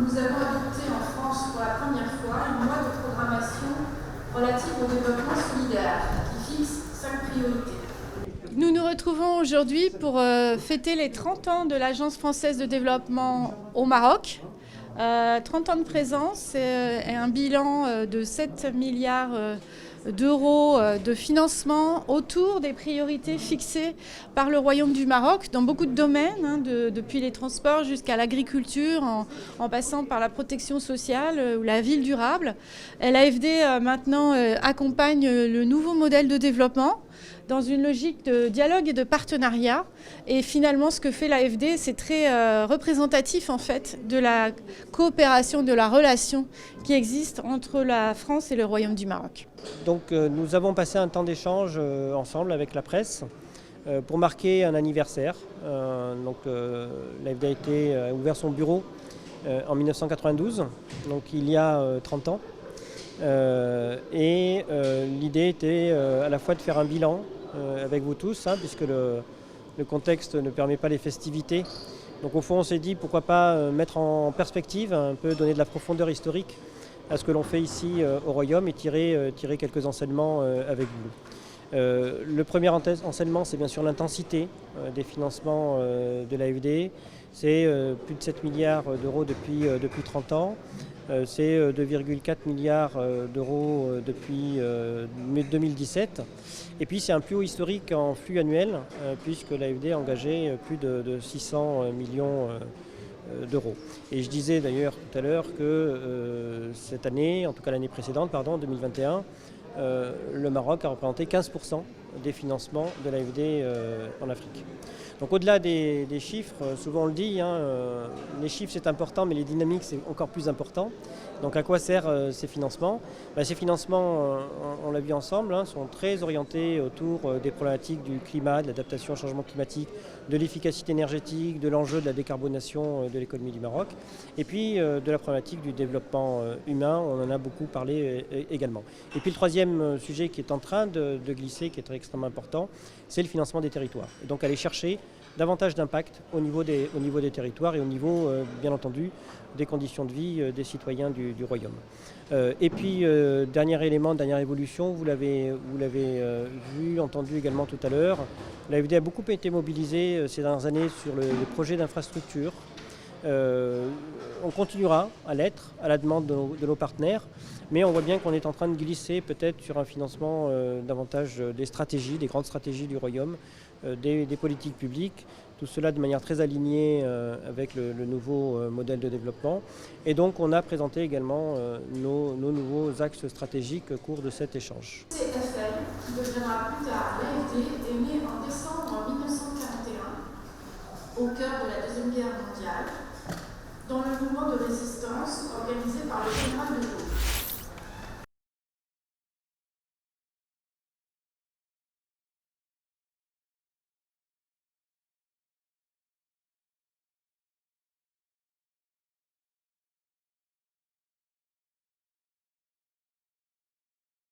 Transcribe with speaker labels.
Speaker 1: nous avons adopté en France pour la première fois une loi de programmation relative au développement solidaire qui fixe 5 priorités.
Speaker 2: Nous nous retrouvons aujourd'hui pour fêter les 30 ans de l'Agence française de développement au Maroc. 30 ans de présence et un bilan de 7 milliards d'euros de financement autour des priorités fixées par le Royaume du Maroc dans beaucoup de domaines, depuis les transports jusqu'à l'agriculture, en passant par la protection sociale ou la ville durable. L'AFD maintenant accompagne le nouveau modèle de développement dans une logique de dialogue et de partenariat. Et finalement, ce que fait l'AFD, c'est très représentatif en fait de la coopération, de la relation qui existe entre la France et le Royaume du Maroc.
Speaker 3: Donc nous avons passé un temps d'échange ensemble avec la presse pour marquer un anniversaire. L'AFD a ouvert son bureau en 1992, donc il y a 30 ans. L'idée était à la fois de faire un bilan avec vous tous, puisque le contexte ne permet pas les festivités. Donc au fond on s'est dit pourquoi pas mettre en perspective, un peu donner de la profondeur historique à ce que l'on fait ici au Royaume et tirer quelques enseignements avec vous. Le premier enseignement, c'est bien sûr l'intensité des financements de l'AFD. C'est plus de 7 milliards d'euros depuis 30 ans. C'est 2,4 milliards d'euros depuis 2017. Et puis c'est un plus haut historique en flux annuel, puisque l'AFD a engagé plus de 600 millions d'euros. Et je disais d'ailleurs tout à l'heure que cette année, en tout cas l'année précédente, 2021, le Maroc a représenté 15% des financements de l'AFD en Afrique. Donc au-delà des chiffres, souvent on le dit, les chiffres c'est important, mais les dynamiques c'est encore plus important. Donc à quoi servent ces financements ? Ces financements, on l'a vu ensemble, sont très orientés autour des problématiques du climat, de l'adaptation au changement climatique, de l'efficacité énergétique, de l'enjeu de la décarbonation de l'économie du Maroc, et puis de la problématique du développement humain, on en a beaucoup parlé également. Et puis le troisième sujet qui est en train de glisser, qui est extrêmement important, c'est le financement des territoires. Et donc aller chercher davantage d'impact au niveau des territoires et au niveau, bien entendu, des conditions de vie des citoyens du Royaume. Et puis, dernier élément, dernière évolution, vous l'avez vu, entendu également tout à l'heure, l'AFD a beaucoup été mobilisée ces dernières années sur les projets d'infrastructure. On continuera à l'être, à la demande de nos partenaires, mais on voit bien qu'on est en train de glisser peut-être sur un financement davantage des stratégies, des grandes stratégies du Royaume, des politiques publiques, tout cela de manière très alignée avec le nouveau modèle de développement. Et donc on a présenté également nos nouveaux axes stratégiques au cours de cet échange.
Speaker 1: CFL, qui deviendra plus tard l'AFD, est né en décembre 1941, au cœur de la Deuxième Guerre mondiale, dans le mouvement de résistance organisé par le général de Gaulle.